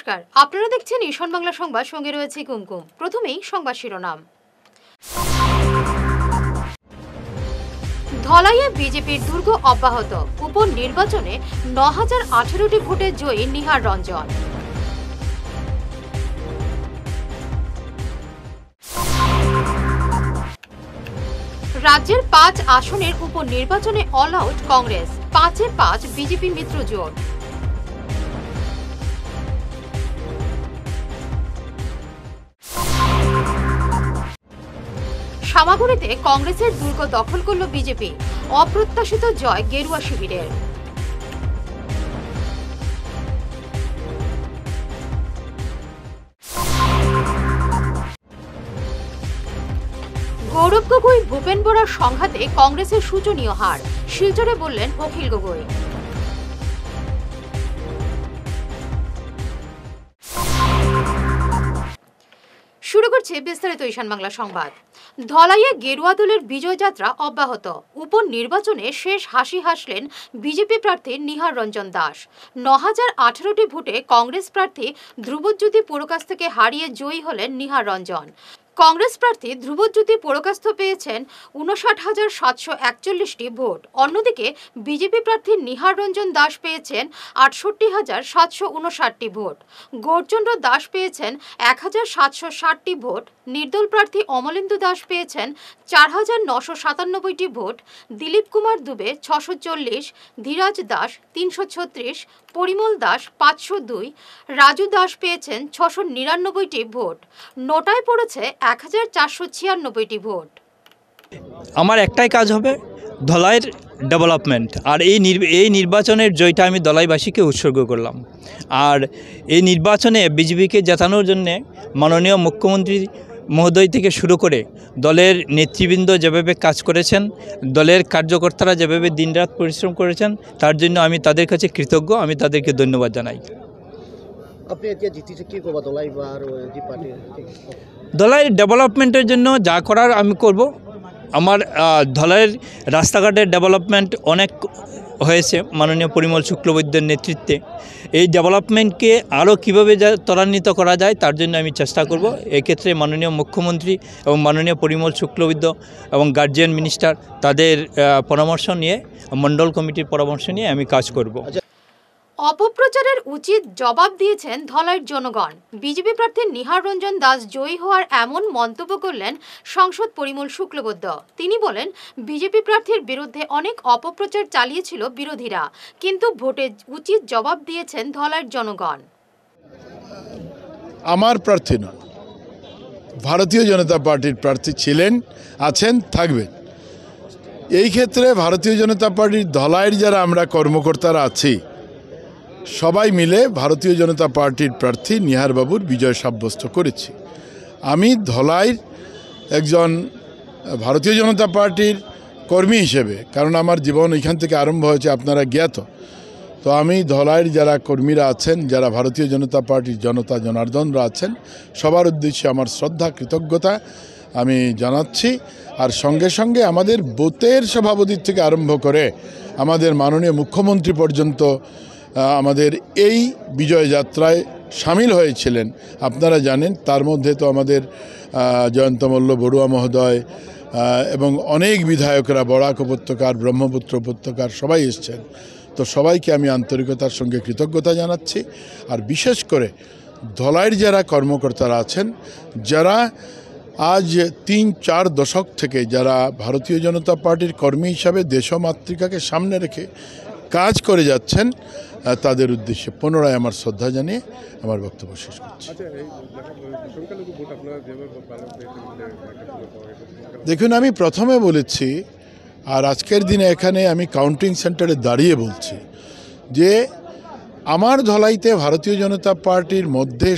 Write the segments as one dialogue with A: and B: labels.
A: নমস্কার, আপনারা দেখছেন ঈশান বাংলা সংবাদ, সঙ্গে রয়েছে কুমকুম। প্রথমেই সংবাদ শিরোনাম। ধলাইয়ে বিজেপির দুর্গ অব্যাহত, উপনির্বাচনে ৯,০১৮টি ভোটে জয়ী নিহার রঞ্জন। রাজ্যের ৫ আসনের উপনির্বাচনে অল আউট কংগ্রেস, ৫-এ ৫ বিজেপি মিত্র জোট। সামাগুড়িতে কংগ্রেসের দুর্গ দখল করল বিজেপি, অপ্রত্যাশিত জয় গেরুয়া শিবিরের। গৌরব গগৈ ভূপেন বোরার সংঘাতে কংগ্রেসের শোচনীয় হার, শিলচরে বললেন অখিল গগৈ। শুরু করছে বিস্তারিত ঈশান বাংলা সংবাদ। ধলাইয়ে গেরুয়া দলের বিজয় যাত্রা অব্যাহত, উপনির্বাচনে শেষ হাসি হাসলেন বিজেপি প্রার্থী নিহার রঞ্জন দাস। ৯,০১৮টি ভোটে কংগ্রেস প্রার্থী ধ্রুবজ্যোতি পুরকাস্ত থেকে হারিয়ে জয়ী হলেন নিহার রঞ্জন। কংগ্রেস প্রার্থী ধ্রুবজ্যোতি পুরকাস্ত পেয়েছেন ৫৯,৭৪১টি ভোট। অন্যদিকে বিজেপি প্রার্থী নিহার রঞ্জন দাস পেয়েছেন ৬৮,৭৫৯টি ভোট। গৌরচন্দ্র দাস পেয়েছেন ১,৭৬০টি ভোট। নির্দল প্রার্থী অমলেন্দু দাস পেয়েছেন ৪,৯৯৭টি ভোট। দিলীপ কুমার দুবে ৬৪০, ধীরাজ দাস ৩৩৬, পরিমল দাস ৫০২, রাজু দাস পেয়েছেন ৬৯৯টি ভোট। নোটায় পড়েছে ১,৪৯৬টি ভোট।
B: আমার একটাই কাজ হবে, ধলাইয়ের ডেভেলপমেন্ট। আর এই নির্বাচনের জয়টা আমি ধলাইবাসীকে উৎসর্গ করলাম। আর এই নির্বাচনে বিজেপিকে জেতানোর জন্যে মাননীয় মুখ্যমন্ত্রী মহোদয় থেকে শুরু করে দলের নেতৃবৃন্দ যেভাবে কাজ করেছেন, দলের কার্যকর্তারা যেভাবে দিনরাত পরিশ্রম করেছেন, তার জন্য আমি তাদের কাছে কৃতজ্ঞ। আমি তাদেরকে ধন্যবাদ জানাই। ধলাইয়ের ডেভেলপমেন্টের জন্য যা করার আমি করব। আমার ধলাইয়ের রাস্তাঘাটের ডেভেলপমেন্ট অনেক হয়েছে মাননীয় পরিমল শুক্লবৈদ্যের নেতৃত্বে। এই ডেভেলপমেন্টকে আরও কীভাবে ত্বরান্বিত করা যায় তার জন্য আমি চেষ্টা করব। এক্ষেত্রে মাননীয় মুখ্যমন্ত্রী এবং মাননীয় পরিমল শুক্লবৈদ্য এবং গার্জিয়ান মিনিস্টার তাদের পরামর্শ নিয়ে, মণ্ডল কমিটির পরামর্শ নিয়ে আমি কাজ করব।
A: অপপ্রচারের উচিত জবাব দিয়েছেন ধলাইয়ের জনগণ। বিজেপি প্রার্থী নিহার রঞ্জন দাস জয়ী হওয়ার এমন মন্তব্য করলেন সাংসদ পরিমল শুক্লবৈদ্য। তিনি বলেন, বিজেপি প্রার্থীর বিরুদ্ধে অনেক অপপ্রচার চালিয়েছিল বিরোধীরা, কিন্তু ভোটে উচিত জবাব দিয়েছেন ধলাইয়ের জনগণ।
C: আমার প্রার্থী নন, ভারতীয় জনতা পার্টির প্রার্থী ছিলেন, আছেন, থাকবেন। এই ক্ষেত্রে ভারতীয় জনতা পার্টির ধলাইয়ের যারা আমরা কর্মকর্তারা আছি, সবাই মিলে ভারতীয় জনতা পার্টির প্রার্থী নিহার বাবুর বিজয় সাব্যস্ত করেছি। আমি ধলাইয়ের একজন ভারতীয় জনতা পার্টির কর্মী হিসেবে, কারণ আমার জীবন এখান থেকে আরম্ভ হয়েছে, আপনারা জ্ঞাত। তো আমি ধলাইয়ের যারা কর্মীরা আছেন, যারা ভারতীয় জনতা পার্টির জনতা জনার্দনরা আছেন, সবার উদ্দেশ্যে আমার শ্রদ্ধা কৃতজ্ঞতা আমি জানাচ্ছি। আর সঙ্গে সঙ্গে আমাদের বুথের সভাপতির থেকে আরম্ভ করে আমাদের মাননীয় মুখ্যমন্ত্রী পর্যন্ত আমাদের এই বিজয় যাত্রায় সামিল হয়েছিলেন। আপনারা জানেন, তার মধ্যে তো আমাদের জয়ন্ত মল্ল বড়ুয়া মহোদয় এবং অনেক বিধায়করা, বরাক উপত্যকার, ব্রহ্মপুত্র উপত্যকার সবাই এসছেন। তো সবাইকে আমি আন্তরিকতার সঙ্গে কৃতজ্ঞতা জানাচ্ছি। আর বিশেষ করে ধলাইয়ের যারা কর্মকর্তারা আছেন, যারা আজ ৩-৪ দশক থেকে যারা ভারতীয় জনতা পার্টির কর্মী হিসাবে দেশমাতৃকাকে সামনে রেখে কাজ করে যাচ্ছেন, তাদের উদ্দেশ্যে পুনরায় আমার শ্রদ্ধা জানিয়ে আমার বক্তব্য শেষ করছি। দেখুন, আমি প্রথমে বলেছি, আর আজকের দিনে এখানে আমি কাউন্টিং সেন্টারে দাঁড়িয়ে বলছি যে আমার ধলাইতে ভারতীয় জনতা পার্টির মধ্যে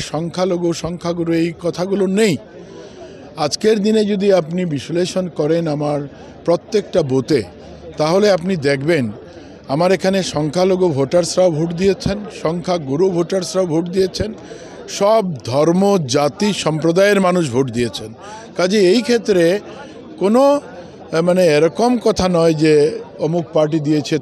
C: সংখ্যাগুরু এই কথাগুলো নেই। আজকের দিনে যদি আপনি বিশ্লেষণ করেন আমার প্রত্যেকটা বুথে, তাহলে আপনি দেখবেন আমার এখানে সংখ্যালঘু ভোটার্সরাও ভোট দিয়েছেন, সংখ্যাগুরু ভোটার্সরাও ভোট দিয়েছেন, সব ধর্ম, জাতি, সম্প্রদায়ের মানুষ ভোট দিয়েছেন। কাজে এই ক্ষেত্রে কোনো মানে এরকম কথা নয় যে অমুক পার্টি দিয়েছে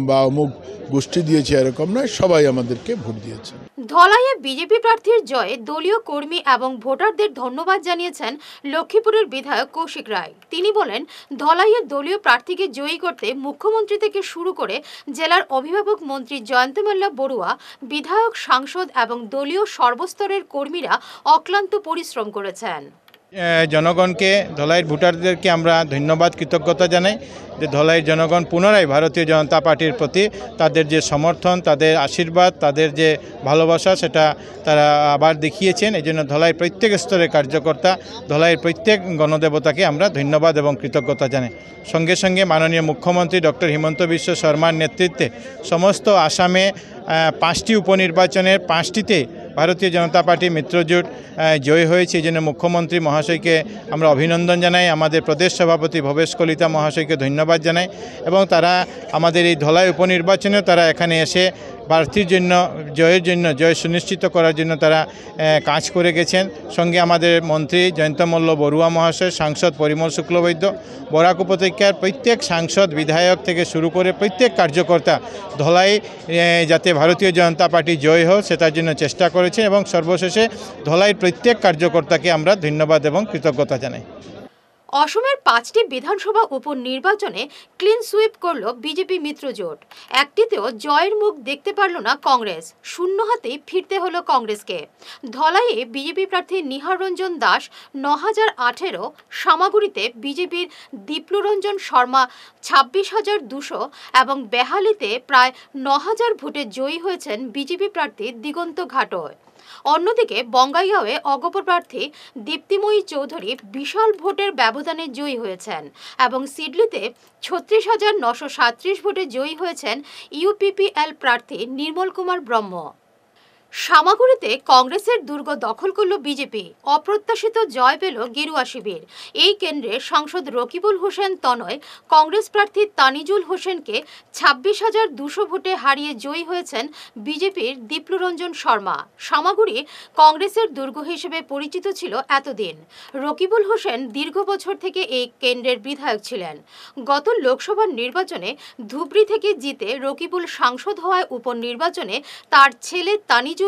C: বা অমুক গোষ্ঠী দিয়েছে, এরকম নয়, সবাই আমাদেরকে ভোট দিয়েছে।
A: ধলাইয়ে বিজেপি প্রার্থীর জয়ে দলীয় কর্মী এবং ভোটারদের ধন্যবাদ জানিয়েছেন লক্ষ্মীপুরের বিধায়ক কৌশিক রায়। তিনি বলেন, ধলাইয়ে দলীয় প্রার্থীকে জয়ী করতে মুখ্যমন্ত্রী থেকে শুরু করে জেলার অভিভাবক মন্ত্রী জয়ন্ত মাল্লা বড়ুয়া, বিধায়ক, সাংসদ এবং দলীয় সর্বস্তরের কর্মীরা অক্লান্ত পরিশ্রম করেছেন।
D: জনগণকে, ধলাইয়ের ভোটারদেরকে আমরা ধন্যবাদ, কৃতজ্ঞতা জানাই যে ধলাইয়ের জনগণ পুনরায় ভারতীয় জনতা পার্টির প্রতি তাদের যে সমর্থন, তাদের আশীর্বাদ, তাদের যে ভালোবাসা, সেটা তারা আবার দেখিয়েছেন। এই জন্য ধলাইয়ের প্রত্যেক স্তরের কার্যকর্তা, ধলাইয়ের প্রত্যেক গণদেবতাকে আমরা ধন্যবাদ এবং কৃতজ্ঞতা জানাই। সঙ্গে সঙ্গে মাননীয় মুখ্যমন্ত্রী ডক্টর হিমন্ত বিশ্ব শর্মার নেতৃত্বে সমস্ত আসামে 5টি উপনির্বাচনের 5টিতে ভারতীয় জনতা পার্টি মিত্রজোট জয়ী হয়েছে। এই জন্য মুখ্যমন্ত্রী মহাশয়কে আমরা অভিনন্দন জানাই, আমাদের প্রদেশ সভাপতি ভবেশ কলিতা মহাশয়কে ধন্যবাদ জানাই, এবং তারা আমাদের এই ধলাই উপনির্বাচনেও তারা এখানে এসে প্রার্থীর জন্য, জয় সুনিশ্চিত করার জন্য তারা কাজ করে গেছেন। সঙ্গে আমাদের মন্ত্রী জয়ন্ত মল্ল বড়ুয়া মহাশয়, সাংসদ পরিমল শুক্লবৈদ্য, বরাক উপত্যকার প্রত্যেক সাংসদ, বিধায়ক থেকে শুরু করে প্রত্যেক কার্যকর্তা ধলাই যাতে ভারতীয় জনতা পার্টি জয় হোক সেটার জন্য চেষ্টা করেছেন, এবং সর্বশেষে ধলাইয়ের প্রত্যেক কার্যকর্তাকে আমরা ধন্যবাদ এবং কৃতজ্ঞতা জানাই।
A: অসমের 5টি বিধানসভা উপনির্বাচনে ক্লিন সুইপ করল বিজেপি মিত্রজোট। একটিতেও জয়ের মুখ দেখতে পারল না কংগ্রেস। শূন্য হাতেই ফিরতে হলো কংগ্রেসকে। ধলাইয়ে বিজেপি প্রার্থী নিহার রঞ্জন দাস 9,018, সামাগুড়িতে বিজেপির দীপ্লুরঞ্জন শর্মা 26,200 এবং বেহালিতে প্রায় 9,000 ভোটে জয়ী হয়েছেন বিজেপি প্রার্থী দিগন্ত ঘাটয়। অন্যদিকে বঙ্গাইগাঁওয়ে অগপ প্রার্থী দীপ্তিময়ী চৌধুরী বিশাল ভোটের ব্যবধানে জয়ী হয়েছেন এবং সিডলিতে 36,937 ভোটে জয়ী হয়েছেন ইউপিপিএল প্রার্থী নির্মল কুমার ব্রহ্ম। সামাগুড়িতে কংগ্রেসের দুর্গ দখল করল বিজেপি। অপ্রত্যাশিত জয় পেল গেরুয়া শিবির। এই কেন্দ্রে সাংসদ রকিবুল হোসেন তনয় কংগ্রেস প্রার্থী তানিজুল হোসেনকে 26,200 ভোটে হারিয়ে জয়ী হয়েছেন বিজেপির দীপ্লুরঞ্জন শর্মা। সামাগুড়ি কংগ্রেসের দুর্গ হিসেবে পরিচিত ছিল এতদিন। রকিবুল হোসেন দীর্ঘ বছর থেকে এই কেন্দ্রের বিধায়ক ছিলেন। গত লোকসভা নির্বাচনে ধুবড়ি থেকে জিতে রকিবুল সাংসদ হওয়ায় উপনির্বাচনে তার ছেলে তানিজুলকে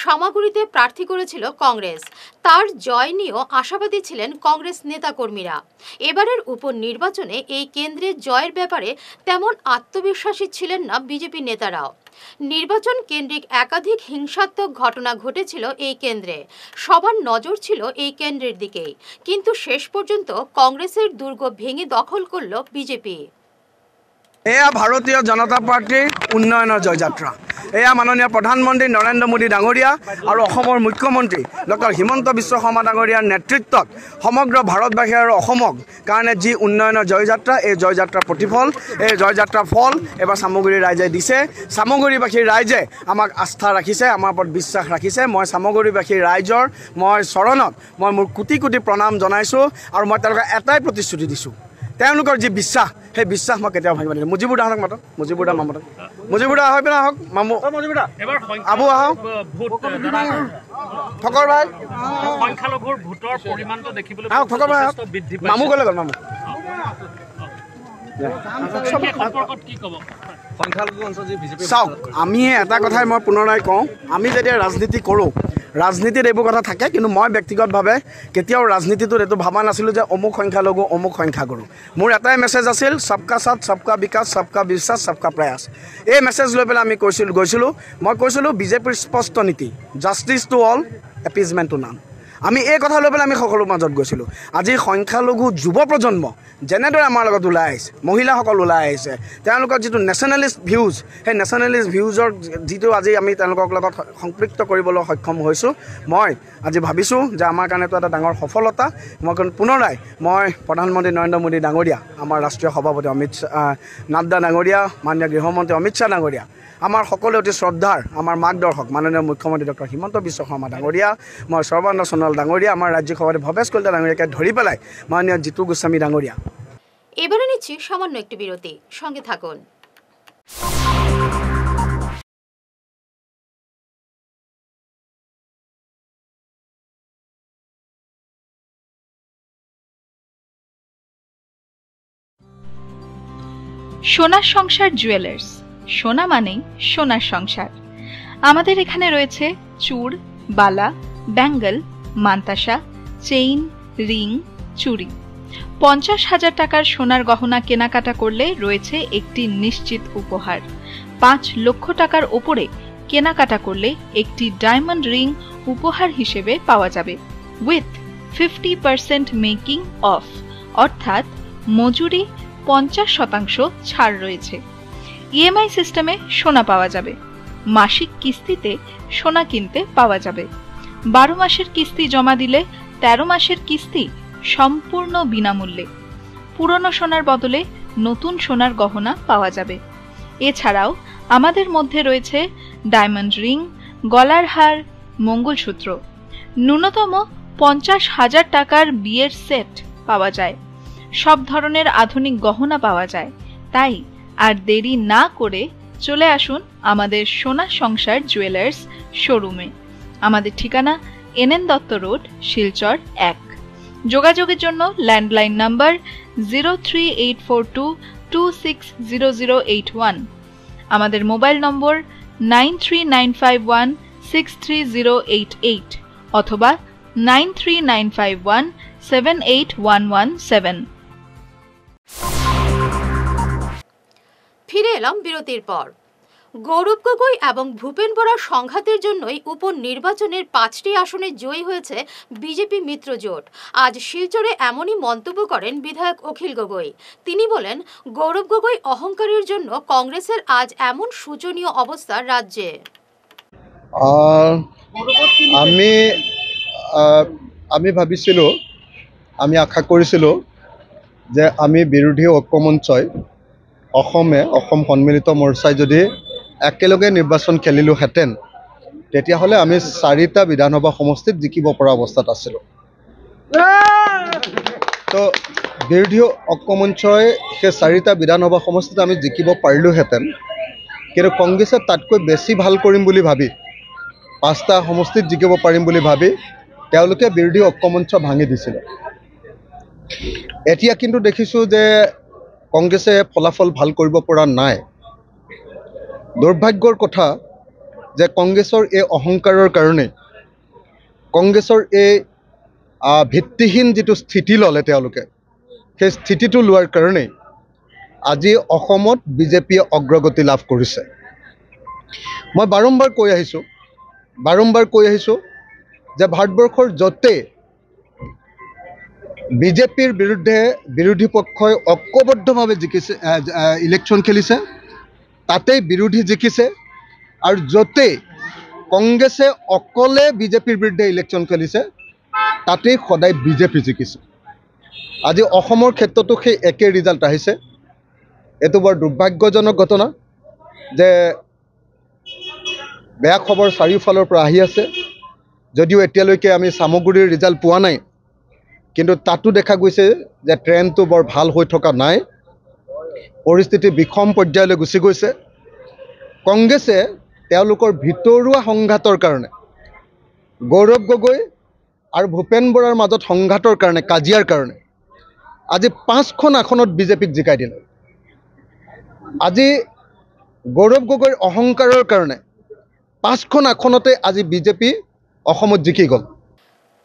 A: সামাগুড়িতে প্রার্থী করেছিল কংগ্রেস। তার জয় নিয়েও আশাবাদী ছিলেন কংগ্রেস নেতাকর্মীরা। এবারের উপনির্বাচনে এই কেন্দ্রে জয়ের ব্যাপারে তেমন আত্মবিশ্বাসী ছিলেন না বিজেপি নেতারাও। নির্বাচন কেন্দ্রিক একাধিক হিংসাত্মক ঘটনা ঘটেছিল এই কেন্দ্রে। সবার নজর ছিল এই কেন্দ্রের দিকেই, কিন্তু শেষ পর্যন্ত কংগ্রেসের দুর্গ ভেঙে দখল করল বিজেপি।
E: এয়া ভারতীয় জনতা পাৰ্টীৰ উন্নয়নৰ জয়যাত্ৰা। এয়া মাননীয় প্ৰধানমন্ত্ৰী নৰেন্দ্ৰ মোদী ডাঙৰীয়া আৰু অসমৰ মুখ্যমন্ত্ৰী ডক্টৰ হিমন্ত বিশ্ব শৰ্মা ডাঙৰীয়াৰ নেতৃত্বত সমগ্ৰ ভাৰতবাসী আৰু অসমক কাৰণে যি উন্নয়নৰ জয়যাত্ৰা, এই জয়যাত্ৰাৰ প্ৰতিফল, এই জয়যাত্ৰাৰ ফল এবাৰ চামগুৰি ৰাইজে দিছে। চামগুৰিবাসীৰ ৰাইজে আমাক আস্থা ৰাখিছে, আমাৰ ওপৰত বিশ্বাস ৰাখিছে। মই চামগুৰিবাসীৰ ৰাইজৰ চৰণত মই মোৰ কোটি কোটি প্ৰণাম জনাইছোঁ, আৰু মই তেওঁলোকক এটাই প্ৰতিশ্ৰুতি দিছোঁ, তেওঁলোকৰ যি বিশ্বাস, সেই বিশ্বাস মই কেতিয়াও ভাঙিব নিদিওঁ। মুজিবুৰ দাহঁতক মাতক, মুজিবুৰ দা মামতক, মুজিবুৰ দা হৈ পিনে আহক, মামু আবু আহক, ফকৰ ভাই আহক, ফকৰ ভাই আহক, মামু গ'লে গ'ল, মামু চাওক। আমি এটা কথাই মই পুনৰাই কওঁ, আমি যেতিয়া ৰাজনীতি কৰোঁ, ৰাজনীতিত এইবোৰ কথা থাকে, কিন্তু মই ব্যক্তিগতভাৱে কেতিয়াও ৰাজনীতিটোত এইটো ভবা নাছিলোঁ যে অমুক সংখ্যালঘু অমুক সংখ্যাগুৰু। মোৰ এটাই মেছেজ আছিল, সবকা সাথ, সবকা বিকাশ, সবকা বিশ্বাস, সবকা প্ৰয়াস। এই মেছেজ লৈ পেলাই আমি মই কৈছিলোঁ বিজেপিৰ স্পষ্ট নীতি, justice to all, appeasement to none. আমি এই কথা লৈ পেলাই আমি সকলোৰ মাজত গৈছিলোঁ। আজি সংখ্যালঘু যুৱ প্ৰজন্ম যেনেদৰে আমাৰ লগত ওলাই আহিছে, মহিলাসকল ওলাই আহিছে, তেওঁলোকৰ যিটো নেশ্যনেলিষ্ট ভিউজ, সেই নেশ্যনেলিষ্ট ভিউজৰ যিটো আজি আমি তেওঁলোকৰ লগত সম্পৃক্ত কৰিবলৈ সক্ষম হৈছোঁ, মই আজি ভাবিছোঁ যে আমাৰ কাৰণেতো এটা ডাঙৰ সফলতা। পুনৰাই মই প্ৰধানমন্ত্ৰী নৰেন্দ্ৰ মোদী ডাঙৰীয়া, আমাৰ ৰাষ্ট্ৰীয় সভাপতি নাড্ডা ডাঙৰীয়া, মাননীয় গৃহমন্ত্ৰী অমিত শ্বাহ ডাঙৰীয়া, আমাৰ সকলোৱে অতি শ্ৰদ্ধাৰ আমাৰ মাৰ্গদৰ্শক মাননীয় মুখ্যমন্ত্ৰী ডক্টৰ হিমন্ত বিশ্ব শৰ্মা ডাঙৰীয়া, মই সৰ্বানন্দ সোণোৱাল ডাঙৰীয়া, আমাৰ ৰাজ্যিক সভাপতি ভৱেশ কলিতা ডাঙৰীয়াকে ধৰি পেলাই মাননীয় জিতু গোস্বামী ডাঙৰীয়া।
A: এবারে নিচ্ছি সামান্য একটি বিরতি, সঙ্গে থাকুন।
F: সোনার সংসার জুয়েলার্স, সোনা মানেই সোনার সংসার। আমাদের এখানে রয়েছে চূড়, বালা, ব্যাঙ্গল, মান্তাসা, চেইন, রিং, চুড়ি। 50,000 টাকার সোনার গহনা কেনাকাটা করলে রয়েছে একটি নিশ্চিত উপহার। 5 লক্ষ টাকার ওপরে কেনাকাটা করলে একটি ডায়মন্ড রিং উপহার হিসেবে পাওয়া যাবে উইথ 50% মেকিং অফ, অর্থাৎ মজুরি 50% ছাড় রয়েছে। ইএমআই সিস্টেমে সোনা পাওয়া যাবে। মাসিক কিস্তিতে সোনা কিনতে পাওয়া যাবে। 12 মাসের কিস্তি জমা দিলে 13 মাসের কিস্তি সম্পূর্ণ বিনামূল্যে। পুরনো সোনার বদলে নতুন সোনার গহনা পাওয়া যাবে। এছাড়াও আমাদের মধ্যে রয়েছে ডায়মন্ড রিং, গলার হার, মঙ্গলসূত্র। ন্যূনতম 50,000 টাকার বিয়ের সেট পাওয়া যায়। সব ধরনের আধুনিক গহনা পাওয়া যায়। তাই আর দেরি না করে চলে আসুন আমাদের সোনা সংসার জুয়েলার্স শোরুমে। আমাদের ঠিকানা NN দত্ত রোড, শিলচর 1। যোগাযোগের জন্য ল্যান্ডলাইন নাম্বার 038422600081, আমাদের মোবাইল নম্বর 9395163088 অথবা 9395178117।
A: ফিরে এলাম বিরতির পর। গৌরব গগৈ এবং ভূপেন বরার সংঘাতের জন্যই উপনির্বাচনের 5টি আসনে জয়ী হয়েছে বিজেপি মিত্র জোট। আজ শিলচরে এমনই মন্তব্য করেন বিধায়ক অখিল গগৈ। তিনি বলেন, গৌরব গগৈ অহংকারের জন্য কংগ্রেসের আজ এমন শোচনীয় অবস্থা রাজ্যে।
G: আমি ভাবিছিলোঁ, আমি আশা কৰিছিলোঁ যে আমি বিৰোধী ঐক্যমঞ্চই অসম সন্মিলিত মৰ্চাই যদি একেলগে নিৰ্বাচন খেলিলোহেঁতেন তেতিয়াহ'লে আমি 4টা বিধানসভা সমষ্টিত জিকিব পৰা অৱস্থাত আছিলোঁ। তো বিৰোধী ঐক্যমঞ্চই সেই 4টা বিধানসভা সমষ্টিত আমি জিকিব পাৰিলোহেঁতেন, কিন্তু কংগ্ৰেছে তাতকৈ বেছি ভাল কৰিম বুলি ভাবি 5টা সমষ্টিত জিকিব পাৰিম বুলি ভাবি তেওঁলোকে বিৰোধী ঐক্যমঞ্চ ভাঙি দিছিলে। এতিয়া কিন্তু দেখিছোঁ যে কংগ্ৰেছে ফলাফল ভাল কৰিব পৰা নাই। দুৰ্ভাগ্যৰ কথা যে কংগ্ৰেছৰ এই অহংকাৰৰ কাৰণে, কংগ্ৰেছৰ এই ভিত্তিহীন যিটো স্থিতি ল'লে তেওঁলোকে, সেই স্থিতিটো লোৱাৰ কাৰণে আজি অসমত বিজেপিয়ে অগ্ৰগতি লাভ কৰিছে। মই বাৰম্বাৰ কৈ আহিছোঁ যে ভাৰতবৰ্ষৰ য'তে বিজেপিৰ বিৰুদ্ধে বিৰোধী পক্ষই ঐক্যবদ্ধভাৱে জিকিছে, ইলেকশ্যন খেলিছে, তাতেই বিৰোধী জিকিছে, আৰু য'তে কংগ্ৰেছে অকলে বিজেপিৰ বিৰুদ্ধে ইলেকশ্যন খেলিছে তাতেই সদায় বিজেপি জিকিছে। আজি অসমৰ ক্ষেত্ৰতো সেই একে ৰিজাল্ট আহিছে। এইটো বৰ দুৰ্ভাগ্যজনক ঘটনা যে বেয়া খবৰ চাৰিওফালৰ পৰা আহি আছে। যদিও এতিয়ালৈকে আমি সামগুৰিৰ ৰিজাল্ট পোৱা নাই, কিন্তু তাতো দেখা গৈছে যে ট্ৰেণ্ডটো বৰ ভাল হৈ থকা নাই, পৰিস্থিতি বিষম পৰ্যায়লৈ গুচি গৈছে। কংগ্ৰেছে তেওঁলোকৰ ভিতৰুৱা সংঘাতৰ কাৰণে, গৌৰৱ গগৈ আৰু ভূপেন বৰাৰ মাজত সংঘাতৰ কাৰণে, কাজিয়াৰ কাৰণে আজি 5খন আসনত বিজেপিক জিকাই দিলে। আজি গৌৰৱ গগৈৰ অহংকাৰৰ কাৰণে 5খন আসনতে আজি বিজেপি অসমত জিকি গ'ল।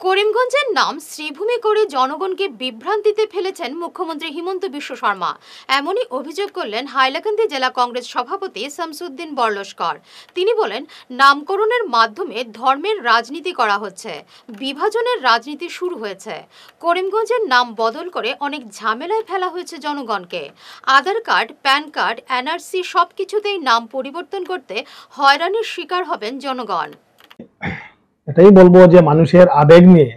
A: করিমগঞ্জের নাম শ্রীভূমি করে জনগণকে বিভ্রান্তিতে ফেলেছেন মুখ্যমন্ত্রী হিমন্ত বিশ্ব শর্মা। এমনই অভিযোগ করলেন হাইলাকান্দি জেলা কংগ্রেস সভাপতি শামসুদ্দিন বরলস্কর। তিনি বলেন, নামকরণের মাধ্যমে ধর্মের রাজনীতি করা হচ্ছে, বিভাজনের রাজনীতি শুরু হয়েছে। করিমগঞ্জের নাম বদল করে অনেক ঝামেলায় ফেলা হয়েছে জনগণকে। আধার কার্ড, প্যান কার্ড, এনআরসি সবকিছুতেই নাম পরিবর্তন করতে হয়রানির শিকার হবেন জনগণ।
H: এটাই বলবো যে মানুষের আবেগ নিয়ে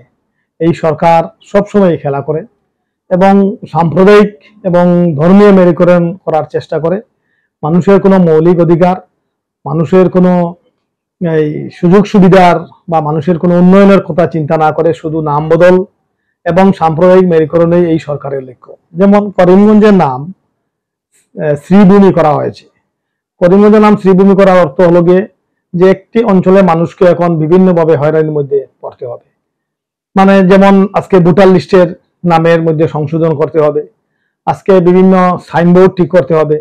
H: এই সরকার সবসময় খেলা করে এবং সাম্প্রদায়িক এবং ধর্মীয় মেরুকরণ করার চেষ্টা করে। মানুষের কোনো মৌলিক অধিকার, মানুষের কোনো এই সুযোগ সুবিধার বা মানুষের কোনো উন্নয়নের কথা চিন্তা না করে শুধু নাম বদল এবং সাম্প্রদায়িক মেরুকরণেই এই সরকারের লক্ষ্য। যেমন করিমগঞ্জের নাম শ্রীভূমি করা হয়েছে। করিমগঞ্জের নাম শ্রীভূমি করার অর্থ হলো গিয়ে যে একটি অঞ্চলের মানুষকে এখন বিভিন্নভাবে হয়রানির মধ্যে পড়তে হবে। মানে যেমন আজকে ভোটার লিস্টের নামের মধ্যে সংশোধন করতে হবে, আজকে বিভিন্ন সাইনবোর্ড ঠিক করতে হবে,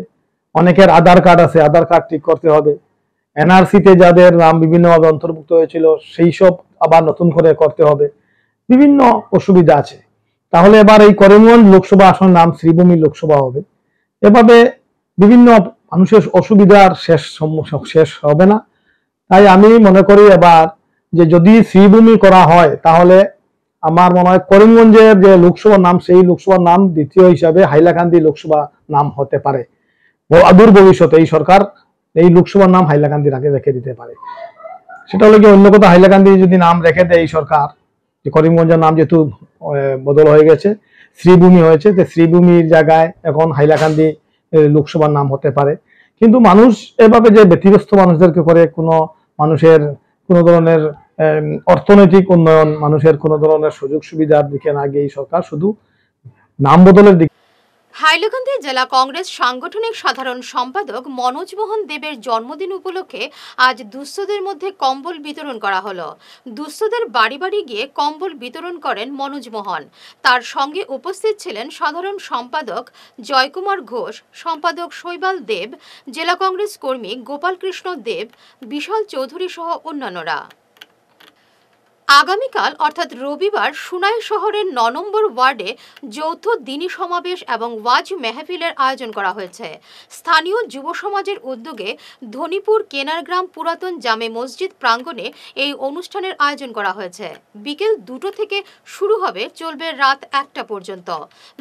H: অনেকের আধার কার্ড আছে, আধার কার্ড ঠিক করতে হবে। এনআরসিতে যাদের নাম বিভিন্নভাবে অন্তর্ভুক্ত হয়েছিল সেই সব আবার নতুন করে করতে হবে। বিভিন্ন অসুবিধা আছে। তাহলে এবার এই করিমগঞ্জ লোকসভা আসন নাম শ্রীভূমি লোকসভা হবে। এভাবে বিভিন্ন মানুষের অসুবিধার শেষ হবে না। তাই আমি মনে করি এবার যে যদি শ্রীভূমি করা হয় তাহলে আমার মনে হয় করিমগঞ্জের যে লোকসভার নাম সেই লোকসভার নাম দ্বিতীয় হিসাবে হাইলাকান্দি লোকসভা নাম হতে পারে। অদূর ভবিষ্যতে এই সরকার এই লোকসভার নাম হাইলাকান্দির আগে রেখে দিতে পারে। সেটা হলো কি, অন্য কোথাও হাইলাকান্দি যদি নাম রেখে দেয় এই সরকার, যে করিমগঞ্জের নাম যেহেতু বদল হয়ে গেছে, শ্রীভূমি হয়েছে, তো শ্রীভূমির জায়গায় এখন হাইলাকান্দি লোকসভার নাম হতে পারে। কিন্তু মানুষ এভাবে যে ব্যতিগ্রস্ত মানুষদেরকে করে কোনো মানুষের কোনো ধরনের অর্থনৈতিক উন্নয়ন, মানুষের কোনো ধরনের সুযোগ সুবিধার দিকে না গিয়ে এই সরকার শুধু নাম বদলের দিকে।
A: হাইলাকান্দি জেলা কংগ্রেস সাংগঠনিক সাধারণ সম্পাদক মনোজ মোহন দেবের জন্মদিন উপলক্ষে আজ দুস্থদের মধ্যে কম্বল বিতরণ করা হলো। দুস্থদের বাড়ি বাড়ি গিয়ে কম্বল বিতরণ করেন মনোজ মোহন। তার সঙ্গে উপস্থিত ছিলেন সাধারণ সম্পাদক জয়কুমার ঘোষ, সম্পাদক শৈবাল দেব, জেলা কংগ্রেস কর্মী গোপাল কৃষ্ণ দেব, বিশাল চৌধুরী সহ অন্যান্যরা। আগামীকাল অর্থাৎ রবিবার সুনাই শহরের ৯ নম্বর ওয়ার্ডে যৌথ দিনী সমাবেশ এবং ওয়াজ মেহফিলের আয়োজন করা হয়েছে। স্থানীয় যুব সমাজের উদ্যোগে ধনীপুর কেনারগ্রাম পুরাতন জামে মসজিদ প্রাঙ্গণে এই অনুষ্ঠানের আয়োজন করা হয়েছে। বিকেল ২টো থেকে শুরু হবে, চলবে রাত ১টা পর্যন্ত।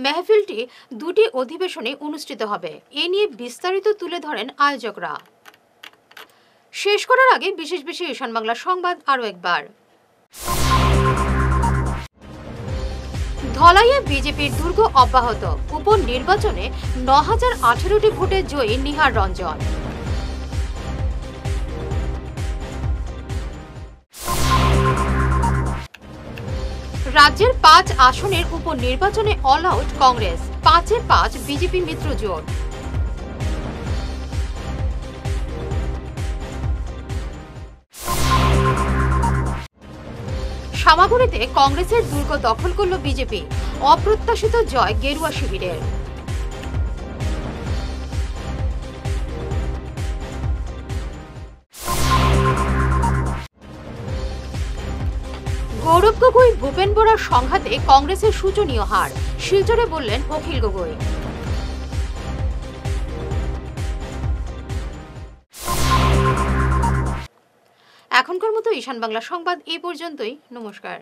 A: মেহফিলটি ২টি অধিবেশনে অনুষ্ঠিত হবে। এ নিয়ে বিস্তারিত তুলে ধরেন আয়োজকরা। শেষ করার আগে বিশেষ ঈশান বাংলা সংবাদ আরও একবার। ধলাইয়ে বিজেপির দুর্গ অব্যাহত। উপনির্বাচনে ৯,০১৮টি ভোটে জয়ী নিহার রঞ্জন। রাজ্যের ৫ আসনের উপনির্বাচনে অল আউট কংগ্রেস, ৫-এ ৫ বিজেপি মিত্র জোট। সামাগুড়িতে কংগ্রেসের দুর্গ দখল করল বিজেপি, অপ্রত্যাশিত জয় গেরুয়া শিবিরের। গৌরব গগৈ ভূপেন বরার সংঘাতে কংগ্রেসের শোচনীয় হার, শিলচরে বললেন অখিল গগৈ। এখনকার মতো ঈশান বাংলা সংবাদ এই পর্যন্তই। নমস্কার।